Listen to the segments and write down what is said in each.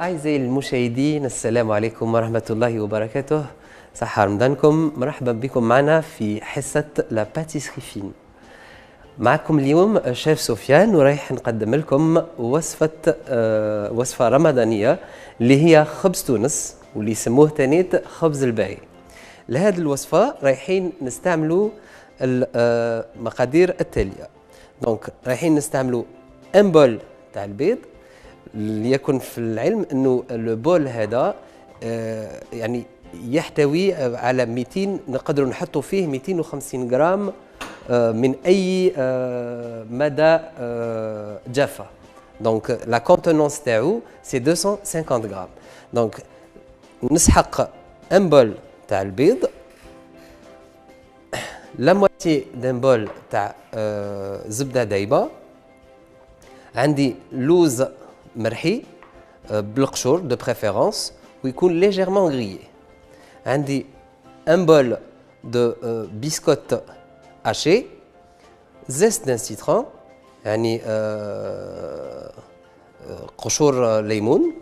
أعزائي المشاهدين، السلام عليكم ورحمة الله وبركاته. صحة رمضانكم، مرحبا بكم معنا في حصة لا باتيسري فين. معكم اليوم شيف سفيان، ورايح نقدم لكم وصفة رمضانية اللي هي خبز تونس، واللي يسموه تانيت خبز الباهي. لهذه الوصفة رايحين نستعملوا المقادير التالية. دونك رايحين نستعملوا ان بول تاع البيض، ليكن في العلم انه البول هذا يعني يحتوي على 200، نقدروا نحطوا فيه 250 غرام من اي مدى جافه. دونك لا كونتونونس تاعو سي 250 غرام. دونك نسحق ان بول تاع البيض، لا موتي دان بول تاع زبده دايبه، عندي لوز مرحي بالقشور دو بريفيرونس ويكون ليجيرمون غريي، عندي ان بول دو بسكوت هاشي، زيت دان سيترون يعني قشور ليمون،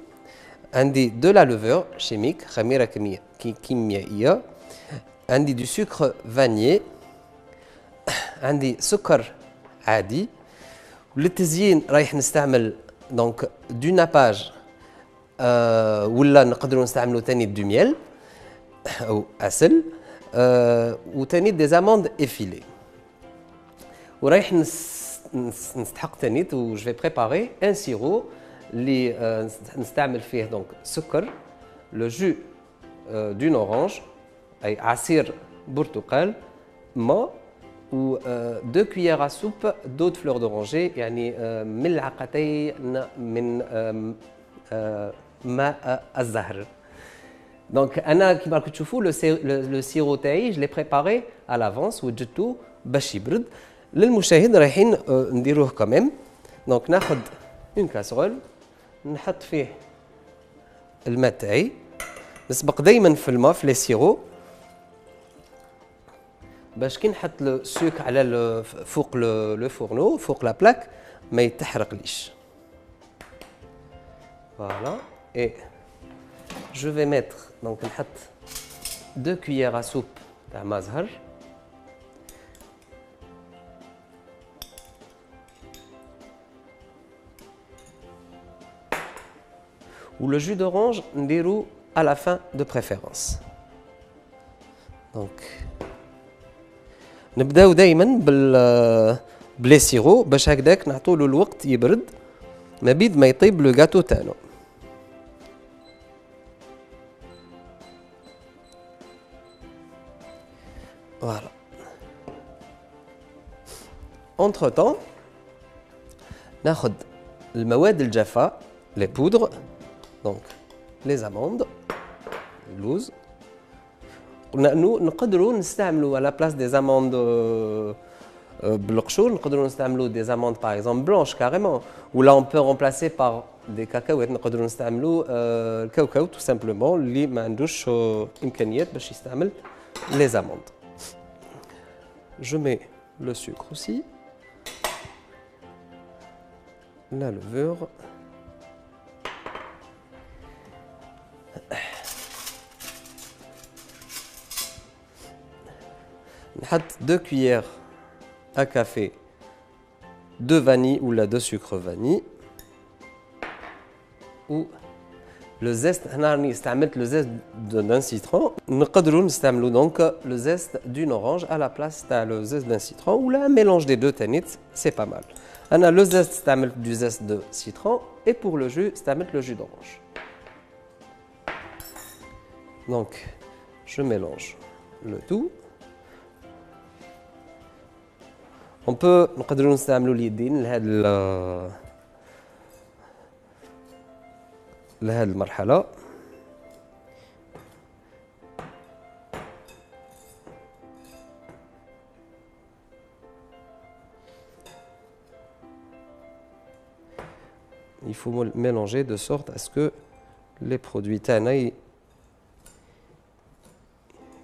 عندي دو لا لوفور شيميك خميره كيميائيه، عندي دو سكر فانيي، عندي سكر عادي. وللتزيين رايح نستعمل دونك دو ناباج ولا نقدروا نستعملوا تاني دو ميل او عسل وتاني دي زاموند افيلي. ورايح نستحق تاني و جو بريباري ان سيرو اللي نستعمل فيه دونك سكر، لو جو دون اورانج اي عصير برتقال، ما و 2 cuillères à soupe d'eau de fleur d'oranger، يعني ملعقتين من ماء الزهر. دونك انا كيما راكم تشوفوا لو سيرو تاعي جو لي بريباري à l'avance وجدته باش يبرد. للمشاهد رايحين نديروه كمام. دونك ناخذ اون كاسرول، نحط فيه الماء تاعي، نسبق دائما في الماء في لي سيرو باش كي نحط لو سوك على فوق لو فورنو فوق لا بلاك ما يتحرقليش. فوالا اي جو في ميتر دونك نحط 2 cuillères à soupe تاع ما زهر، و لو جو d'orange نديرو à la fin de préférence. دونك نبداو دائما بلي سيرو باش هكذاك نعطوا له الوقت يبرد ما بيد ما يطيب لو غاتو تاعنا. فوالا اونتر طون ناخذ المواد الجافه، لي بودر، دونك لي زاموند، اللوز. قلنا انه نقدروا نستعملوا على بلاص دي زاموند بالقشور، نقدروا نستعملوا دي زاموند باغ اكزومبل بلانش كاريمون، ولا اون بو رومبلاسي بار دي كاكاوات، نقدروا نستعملوا الكاوكاو تو سامبلومون اللي ما عندوش امكانيات باش يستعمل لي زاموند. جو مي لو سكر اوسي، لا لوفور، نحط 2 cuillères à café de vanille ou de sucre vanille و لو زيست. هنا راني استعملت لو زيست دان سيترون، نقدروا نستعملوا دونك لو زيست دون اورانج على بلاس تاع لو زيست دان سيترون ولا ميلونج دي دو تانيت سي با مال. انا لو زيست استعملت دو زيست دو سيترون اي بور لو جو استعملت لو جو دورانج. دونك جو ميلونج لو تو. On peut نقدروا نستعملوا اليدين لهذه المرحلة. Il faut mélanger de sorte à ce que les produits تاعنا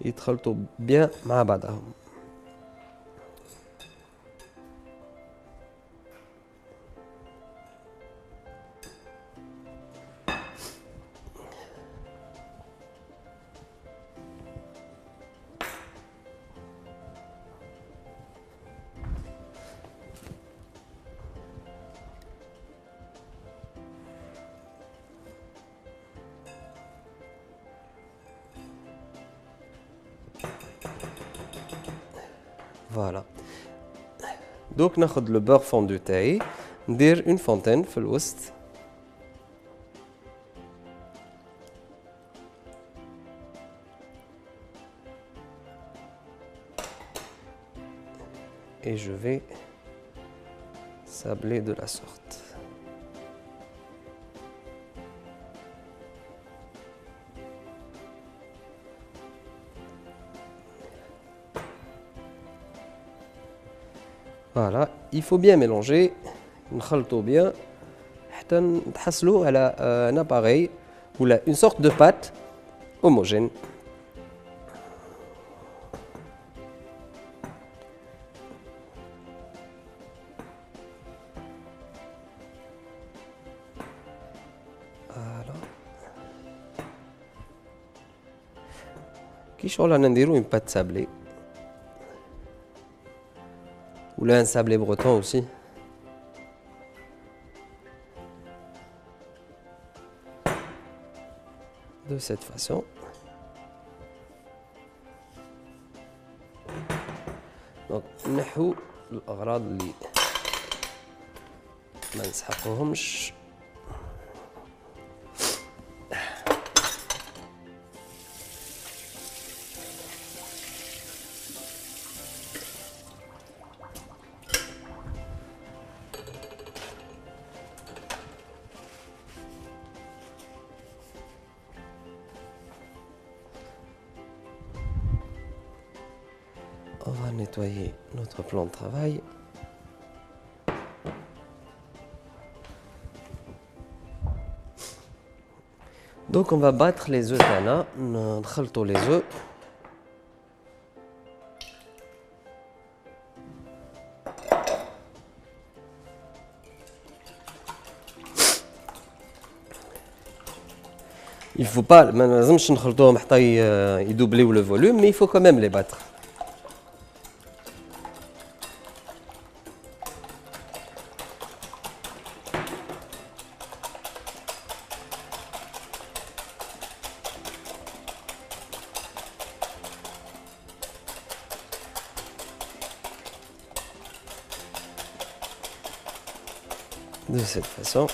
يتخلطوا bien مع بعضهم. Voilà. Donc ناخذ le beurre fondu تاعي ندير une fontaine في الوسط. Et je vais sabler de la sorte. Voilà, il faut bien mélanger, نخلطو bien حتى نتحصلوا على un appareil ou une sorte de pâte homogène. Voilà. كي شغل رانا نديرو une pâte sablée. Ou là un sablé breton aussi. De cette façon. Donc نحو الأغراض اللي ما نسحقوهمش. On va nettoyer notre plan de travail. Donc on va battre les œufs tana, نخلطوا les œufs. Il faut pas, ما لازمش نخلطوهم حتى يدوبليو le volume, mais il faut quand même les battre. De cette façon.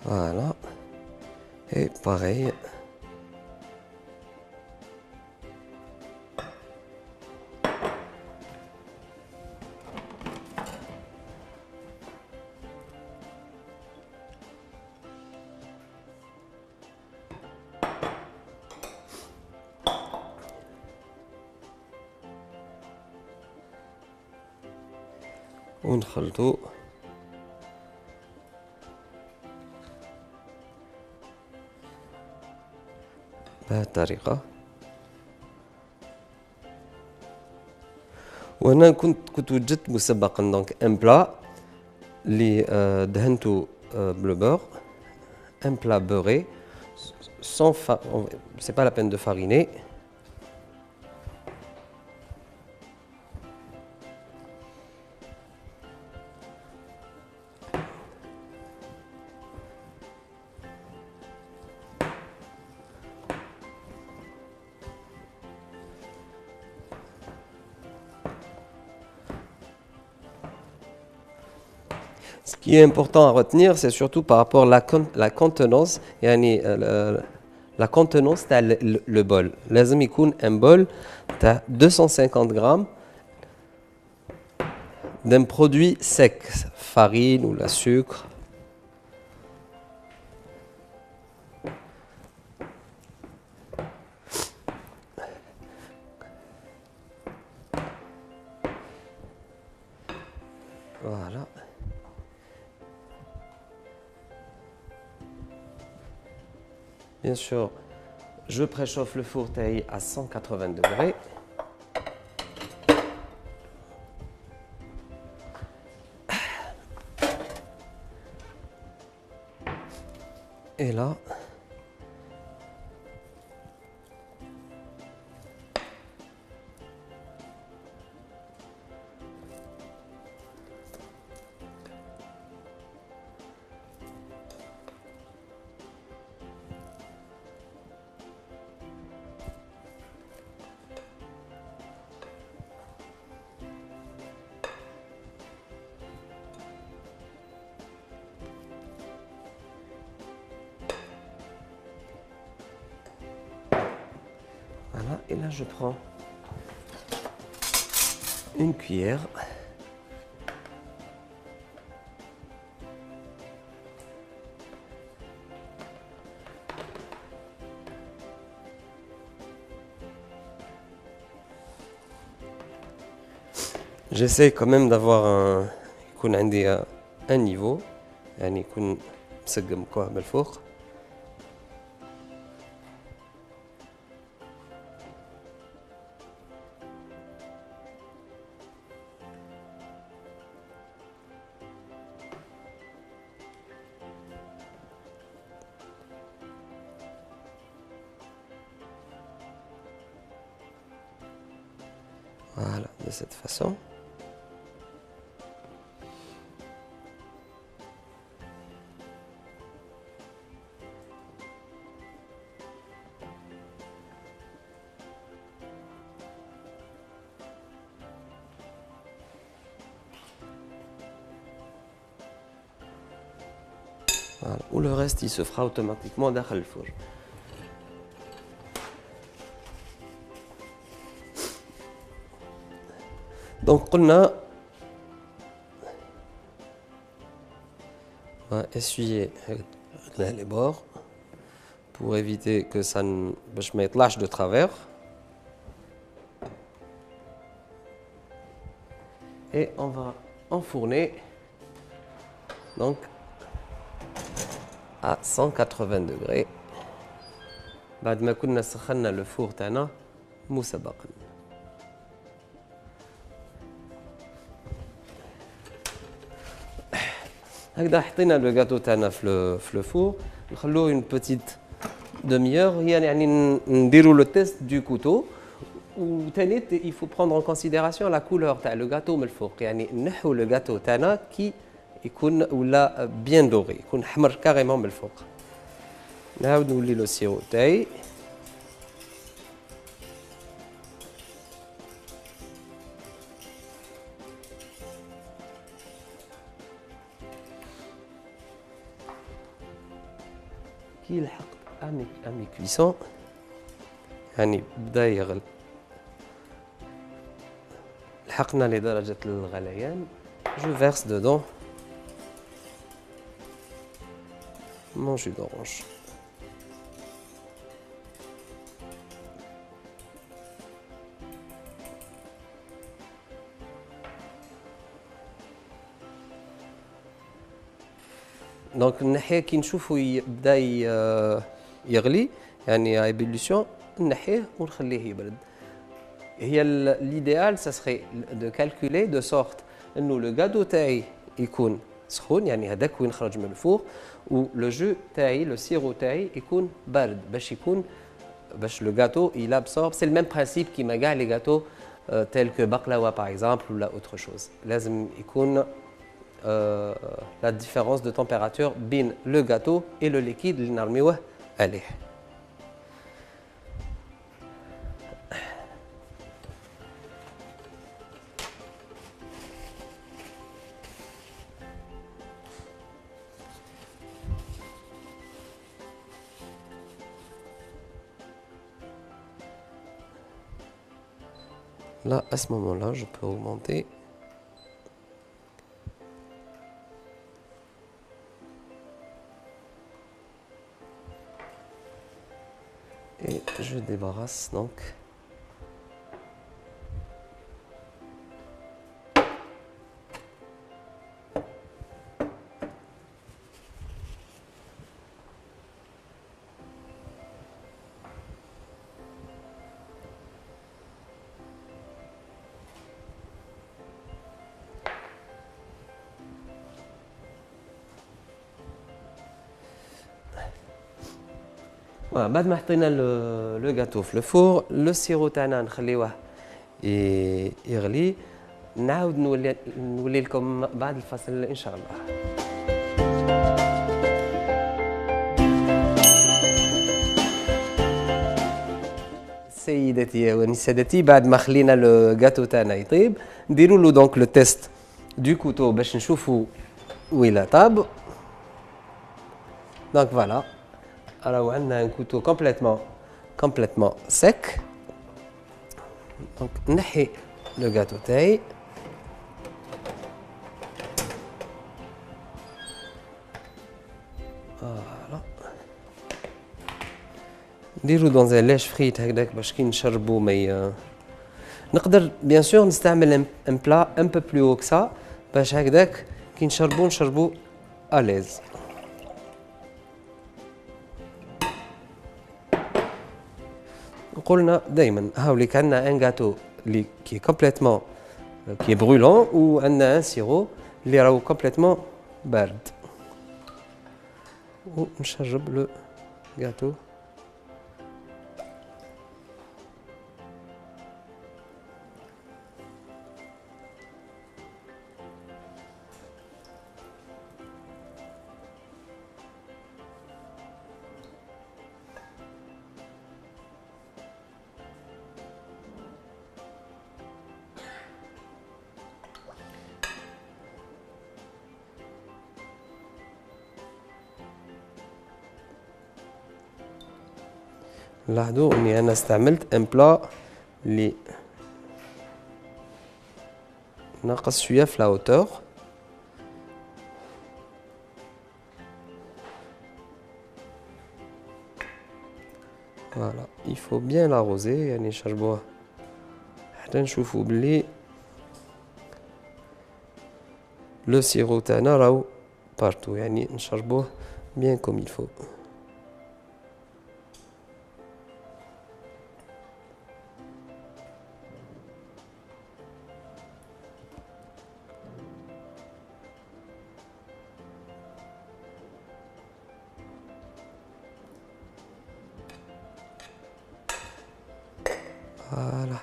Voilà. Et pareil. ونخلطو بهذه الطريقة. وأنا كنت وجدت مسبقا دونك ان بلا اللي دهنتو بلو بور، un plat beurré sans c'est pas la peine de fariner. Ce qui est important à retenir, c'est surtout par rapport à la contenance, يعني la contenance تاع le bol. لازم يكون un bol تاع 250 grammes d'un produit sec, farine ou la sucre. Voilà. Bien sûr, je préchauffe le four taillé à 180 degrés. Et là, voilà, et là je prends une cuillère. J'essaie quand même d'avoir يكون عندي un niveau يعني يكون مسقم كوع بالفوق. Voilà, de cette façon. Voilà. Ou le reste, il se fera automatiquement dans le four. Donc, on va essuyer les bords pour éviter que ça ne باش ما يطلعش de travers. Et on va enfourner donc à 180 degrés. بعد ما كنا سخنا الفور تاعنا مسبقا. هكذا حطينا لو غاتو تاعنا في لو فور، نخلوه une petite demi-heure. هي يعني نديروا لو تيست دو كوتو. وثاني il faut prendre en considération la couleur تاع لو غاتو من الفوق، يعني نحو لو غاتو تاعنا كي يكون ولا بيان دوغي، يكون حمر كاريمون من الفوق. نعاود نولي لو سيرو تاعي. كي يلحق امي كويسون يعني بدا يغلي، لحقنا لدرجة الغليان. جو verse dedans mon jus d'orange. دونك الناحية كي نشوفو يبدا يغلي يعني ايبوليسيون نحيه ونخليه يبرد. هي l'idéal ça serait de calculer de sorte انه لو غادو تاعي يكون سخون، يعني هذاك وين خرج من الفور، و لو جو تاعي لو سيرو تاعي يكون بارد باش يكون باش لو غاتو il absorbe. C'est le même principe كيما كاع لي غاتو tels que baklawa par exemple ولا autre chose. لازم يكون la différence de température بين le gâteau et le liquide اللي نرميوه عليه. Là, à ce moment-là, je peux augmenter. Et je débarrasse donc. بعد ما حطينا لو gâteau في الفور، لو سيرو تاعنا نخليوه يغلي. نعاود نولي لكم بعد الفصل ان شاء الله. سيدتي ونسادتي، بعد ما خلينا لو gâteau تاعنا يطيب، نديروا له دونك لو تيست دو كوتو باش نشوفوا ويلا طاب. دونك فوالا، راهو عندنا ان كوتو كومبليتمون سيك. دونك نحي لو gâteau تاعي. فوالا، نديرو دون ان ليش فريت هكذاك باش كي نشربو ما نقدر بيان سور نستعمل ان بلا ان بو بلو هو كسا باش هكذاك كي نشربو اليز. قلنا دائما هاولي عندنا ان غاتو اللي كي كومبليتمون كي برولون، وعندنا ان سيرو اللي راهو كومبليتمون بارد. ونشرب لو غاتو. لاحظوا اني انا استعملت ان بلا اللي ناقص شويه في لاوتور. فوالا il faut bien l'arroser، يعني نشربوه حتى نشوفوا بلي لو سيرو تاعنا راهو بارتو، يعني نشربوه bien comme il faut. Voilà.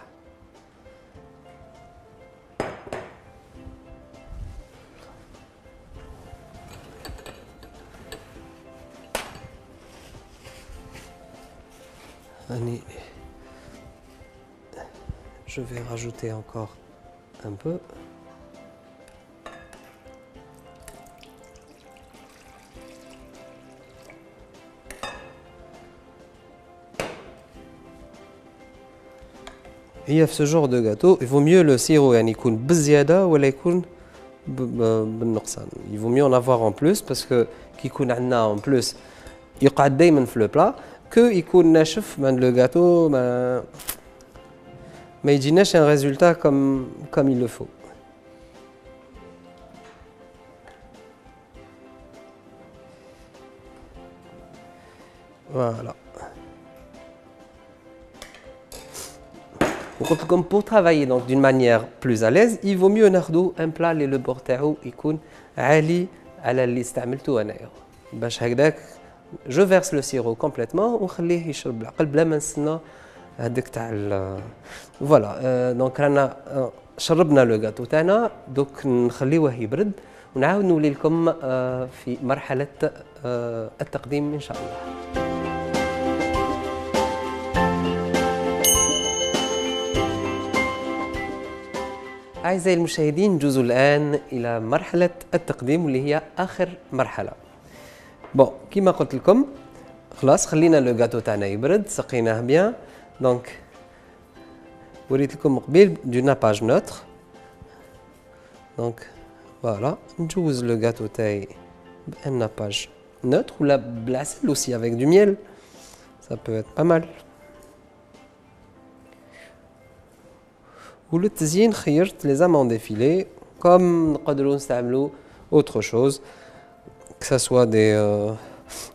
Allez. Je vais rajouter encore un peu. هي في ce genre de gâteau il vaut mieux le sirop يعني يكون بزيادة ولا يكون بالنقصان. il vaut mieux en avoir en plus parce que كي يكون عندنا en plus يقعد دائما في لو بلا كو يكون ناشف من لو gâteau ما يجيناش un résultat comme il le faut. Voilà. Comme pour travailler donc d'une manière plus à l'aise, il vaut mieux ناخذوا un plat اللي لو بور تاعو يكون عالي على اللي استعملته انايا باش هكذاك جو فيرس لو سيرو كومبليتمون ونخليه يشرب العقل بلا ما نستنى هذاك تاع فوالا. دونك رانا شربنا لو غاتو تاعنا، دوك نخليوه يبرد ونعاود نولي لكم في مرحله التقديم ان شاء الله. أعزائي المشاهدين، نجوز الآن إلى مرحلة التقديم واللي هي آخر مرحلة. بون كيما قلت لكم خلاص خلينا لو غاتو تاعنا يبرد، سقيناه بيان. دونك وريت لكم قبيل دو ناباج نوتر. دونك فوالا نجوز لو غاتو تاعي بان ناباج نوتر ولا بالعسل aussi avec du miel. Ça peut être pas mal. وللتزيين خيرت لي زامون ديفيلي كوم نقدروا نستعملوا اوتر شوز كسا سوا دي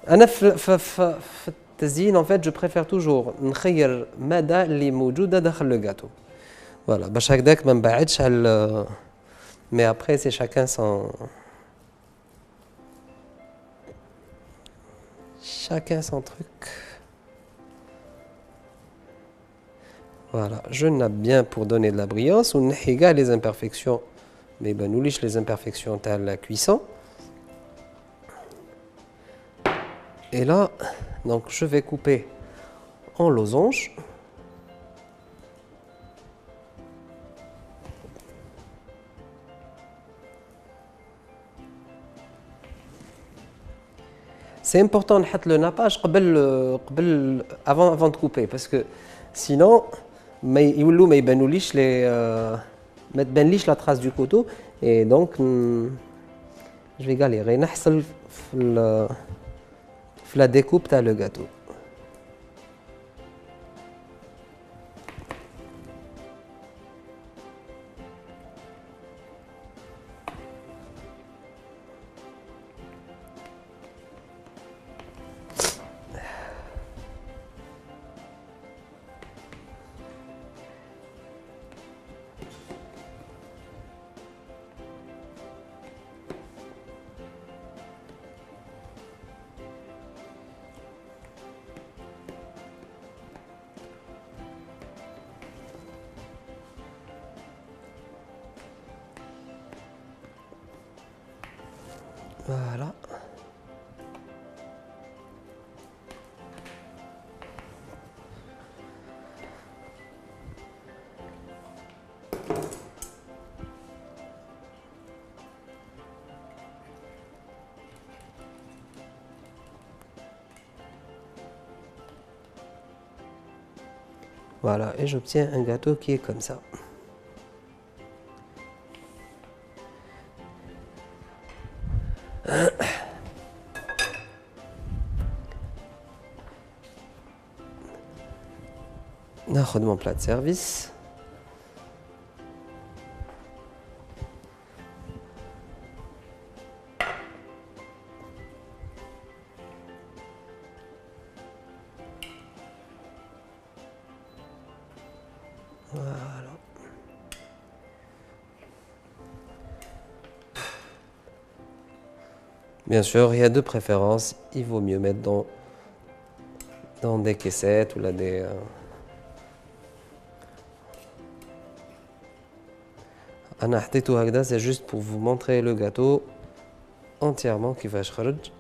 انا في التزيين ان فيت جو بريفير توجور نخير ماده اللي موجوده داخل لو غاتو فوالا باش هكذاك ما نبعدش على مي ابري سي شاكان سون تروك. Voilà, je nappe bien pour donner de la brillance. On égal les imperfections, mais ben, nous liche les imperfections à la cuisson. Et là, donc je vais couper en losange. C'est important de mettre le nappage avant de couper parce que sinon il ما يبانوليش les ما تبانليش la trace du couteau et donc je vais galérer نحصل في la découpe تاع le gâteau. Voilà. Voilà, et j'obtiens un gâteau qui est comme ça. ناخذ mon plat de service. Voilà. Bien sûr, il y a deux préférences. Il vaut mieux mettre dans des caissettes ou là des... أنا حطيته هكذا c'est juste pour vous montrer le gâteau entièrement كيفاش خرج.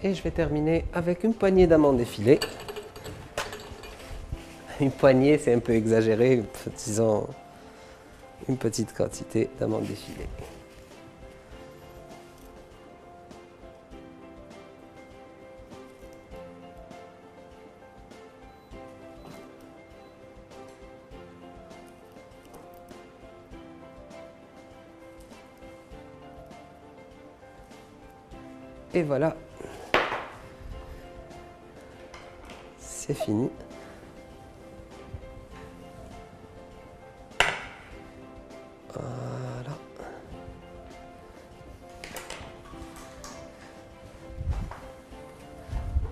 Et je vais terminer avec une poignée d'amandes effilées. Une poignée, c'est un peu exagéré, disons une petite quantité d'amandes effilées. Et voilà, c'est fini. Voilà.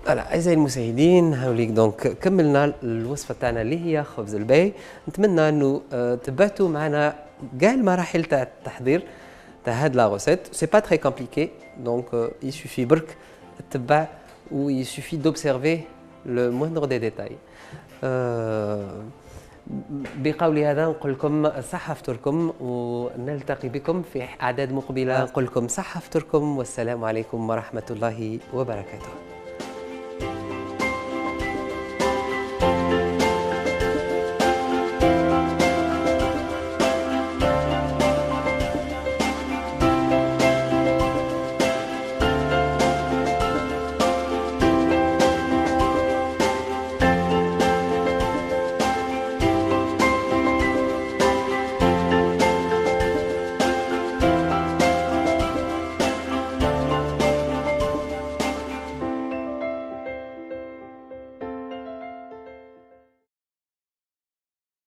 فوالا أعزائي المشاهدين هاوليك دونك كملنا الوصفة تاعنا اللي هي خبز الباي. نتمنى انه تبعتوا معنا كاع المراحل تاع التحضير تاع هاد لا غوسيت. سي با تري كومبليكي دونك يسوفي برك تتبع و يسوفي دوبسيرفي لو موندر دي ديتاي. بقولي هذا نقول لكم صحة فطوركم ونلتقي بكم في أعداد مقبلة. نقول لكم صحة فطوركم والسلام عليكم ورحمة الله وبركاته.